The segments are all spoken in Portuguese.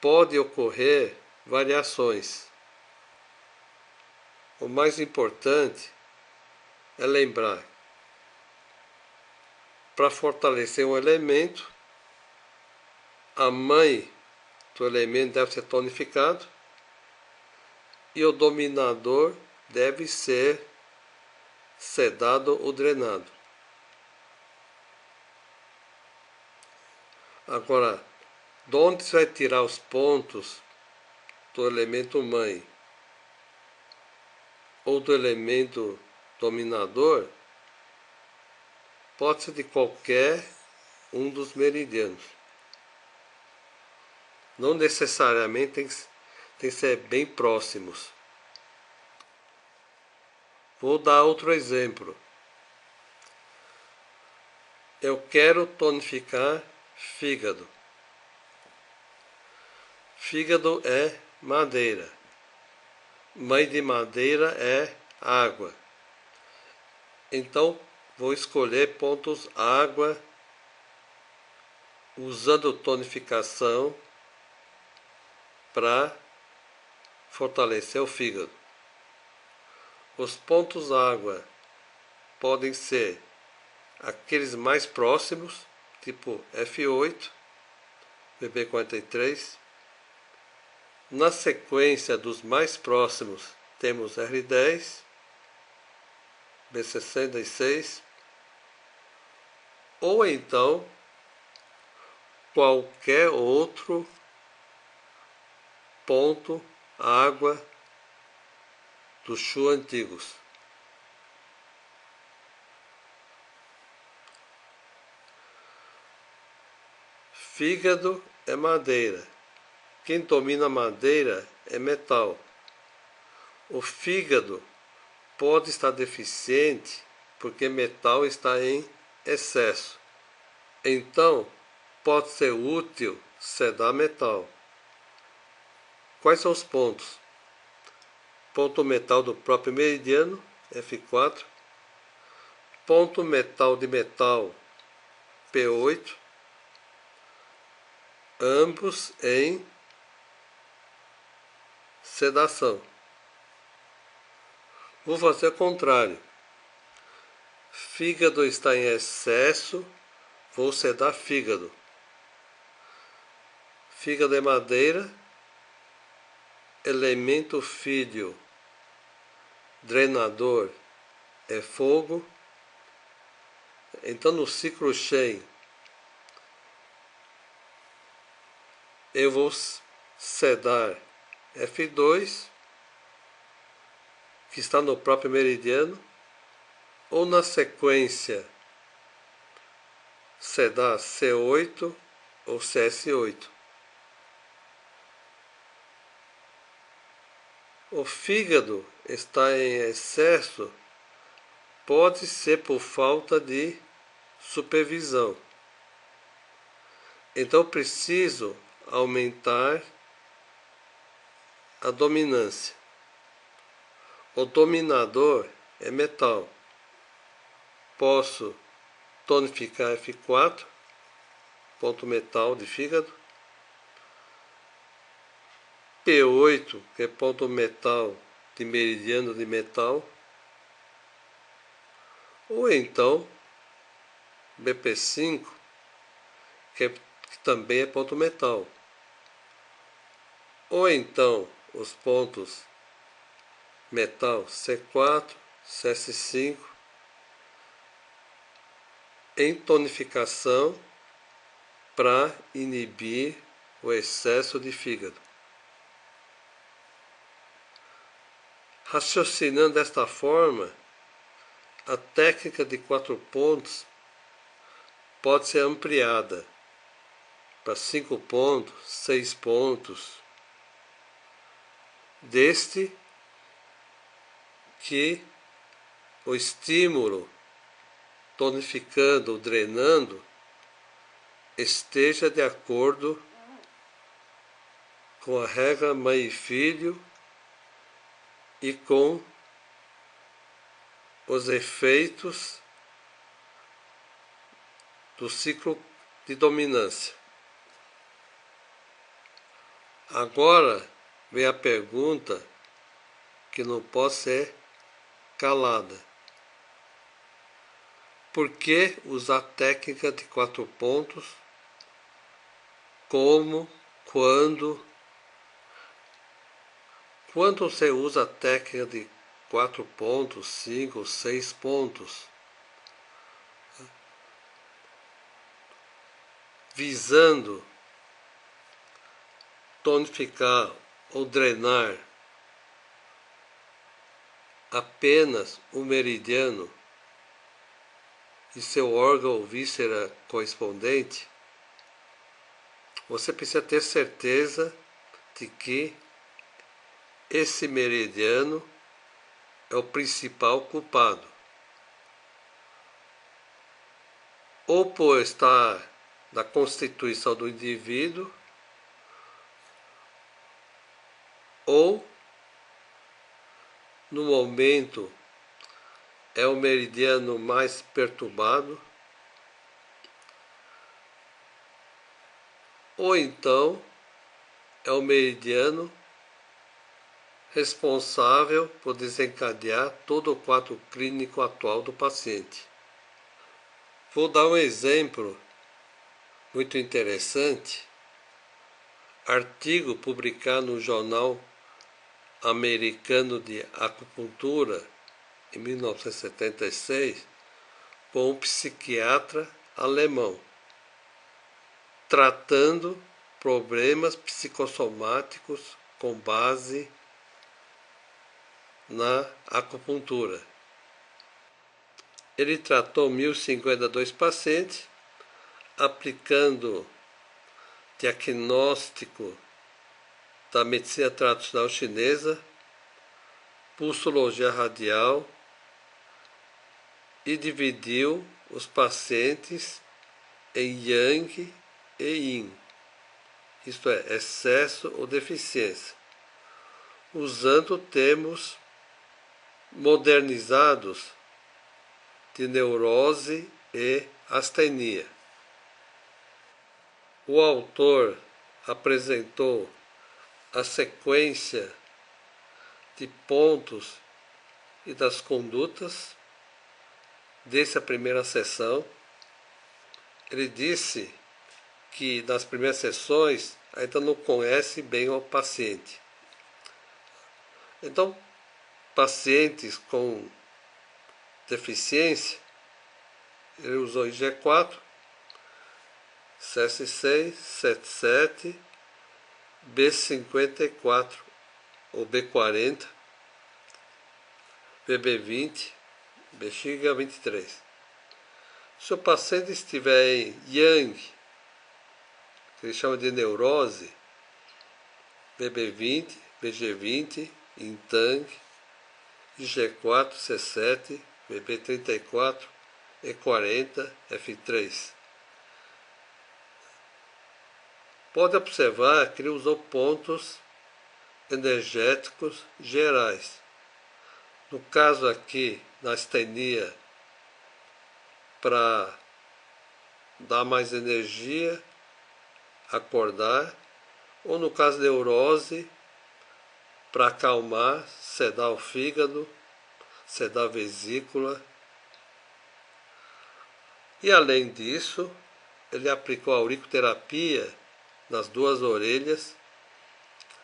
pode ocorrer variações. O mais importante é lembrar, para fortalecer um elemento, a mãe do elemento deve ser tonificado e o dominador deve ser sedado ou drenado. Agora, de onde você vai tirar os pontos do elemento mãe ou do elemento dominador? Pode ser de qualquer um dos meridianos. Não necessariamente tem que ser bem próximos. Vou dar outro exemplo. Eu quero tonificar fígado. Fígado é madeira. Mãe de madeira é água. Então, vou escolher pontos água, usando tonificação para fortalecer o fígado. Os pontos água podem ser aqueles mais próximos, tipo F8, VB43. Na sequência dos mais próximos, temos R10, B66, ou então qualquer outro ponto água dos Shu antigos. Fígado é madeira. Quem domina madeira é metal. O fígado pode estar deficiente porque metal está em excesso. Então, pode ser útil sedar metal. Quais são os pontos? Ponto metal do próprio meridiano, F4. Ponto metal de metal, P8. Ambos em sedação. Vou fazer o contrário. Fígado está em excesso, vou sedar fígado. Fígado é madeira, elemento fídio, drenador é fogo. Então no ciclo Shen eu vou sedar F2, que está no próprio meridiano, ou na sequência sedar C8 ou CS8. O fígado está em excesso, pode ser por falta de supervisão. Então preciso aumentar a dominância. O dominador é metal. Posso tonificar F4, ponto metal de fígado. P8, que é ponto metal de meridiano de metal. Ou então BP5, que também é ponto metal. Ou então os pontos metal C4, CS5 em tonificação para inibir o excesso de fígado. Raciocinando desta forma, a técnica de 4 pontos pode ser ampliada para 5 pontos, 6 pontos, desde que o estímulo tonificando, drenando, esteja de acordo com a regra mãe e filho e com os efeitos do ciclo de dominância. Agora vem a pergunta que não pode ser calada. Por que usar técnica de 4 pontos? Como? Quando? Quando você usa a técnica de 4 pontos, 5, 6 pontos, visando tonificar ou drenar apenas o meridiano e seu órgão ou víscera correspondente, você precisa ter certeza de que esse meridiano é o principal culpado. Ou por estar na constituição do indivíduo, ou no momento é o meridiano mais perturbado, ou então é o meridiano responsável por desencadear todo o quadro clínico atual do paciente. Vou dar um exemplo muito interessante, artigo publicado no Jornal Americano de Acupuntura, em 1976, por um psiquiatra alemão, tratando problemas psicossomáticos com base na acupuntura. Ele tratou 1.052 pacientes, aplicando diagnóstico da medicina tradicional chinesa, pulsologia radial, e dividiu os pacientes em Yang e Yin, isto é, excesso ou deficiência, usando termos modernizados de neurose e astenia. O autor apresentou a sequência de pontos e das condutas dessa primeira sessão. Ele disse que nas primeiras sessões ainda não conhece bem o paciente. Então, pacientes com deficiência, ele usou IG4, CS6, CS7, B54 ou B40, BB20, bexiga 23. Se o paciente estiver em Yang, que ele chama de neurose, BB20, BG20, Intang, IG4, C7, BB34, E40, F3. Pode observar que ele usou pontos energéticos gerais. No caso aqui, na astenia, para dar mais energia, acordar, ou no caso de neurose, para acalmar, sedar o fígado, sedar a vesícula. E além disso, ele aplicou a auriculoterapia nas 2 orelhas,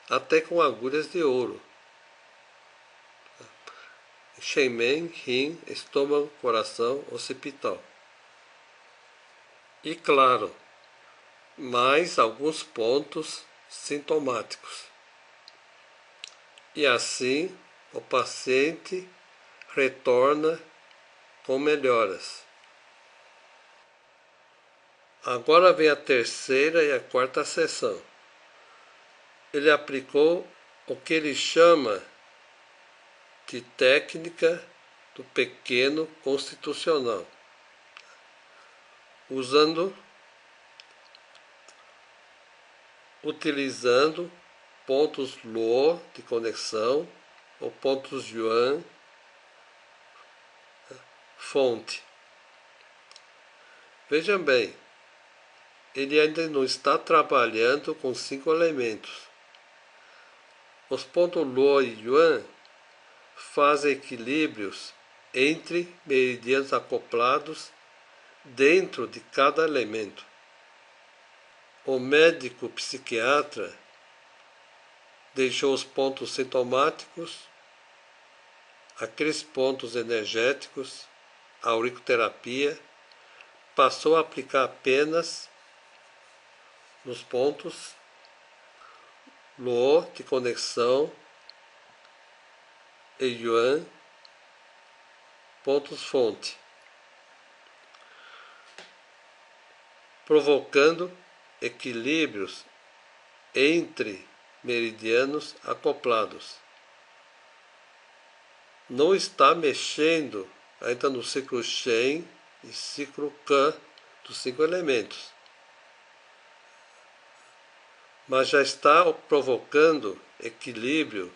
até com agulhas de ouro. Shemen, rim, estômago, coração, occipital. E claro, mais alguns pontos sintomáticos. E assim o paciente retorna com melhoras. Agora vem a terceira e a quarta sessão. Ele aplicou o que ele chama de técnica do pequeno constitucional, utilizando pontos Luo de conexão ou pontos Yuan fonte. Vejam bem, ele ainda não está trabalhando com 5 elementos. Os pontos Luo e Yuan fazem equilíbrios entre meridianos acoplados dentro de cada elemento. O médico psiquiatra deixou os pontos sintomáticos, aqueles pontos energéticos, a auriculoterapia, passou a aplicar apenas nos pontos Luo de conexão e Yuan, pontos fonte, provocando equilíbrios entre meridianos acoplados. Não está mexendo ainda no ciclo Shen e ciclo Ke dos 5 elementos, mas já está provocando equilíbrio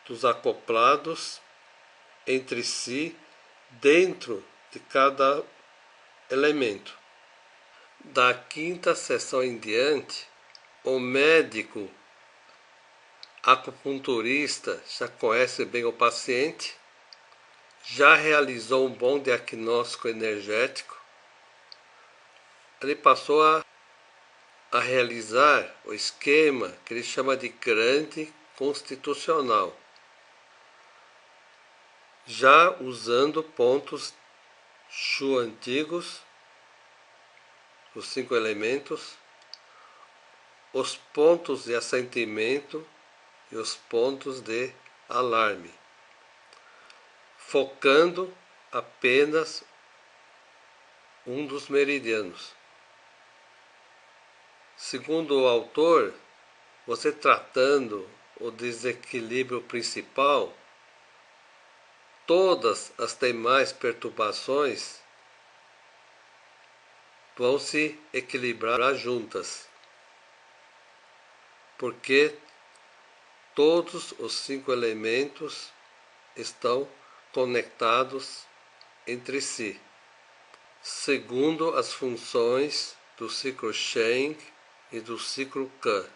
dos acoplados entre si dentro de cada elemento. Da quinta sessão em diante, o médico acupunturista já conhece bem o paciente, já realizou um bom diagnóstico energético, ele passou a realizar o esquema que ele chama de grande constitucional, já usando pontos Shu antigos, os 5 elementos, os pontos de assentimento e os pontos de alarme, focando apenas um dos meridianos. Segundo o autor, você tratando o desequilíbrio principal, todas as demais perturbações vão se equilibrar juntas, porque todos os 5 elementos estão conectados entre si, segundo as funções do ciclo Shen e do ciclo Ke.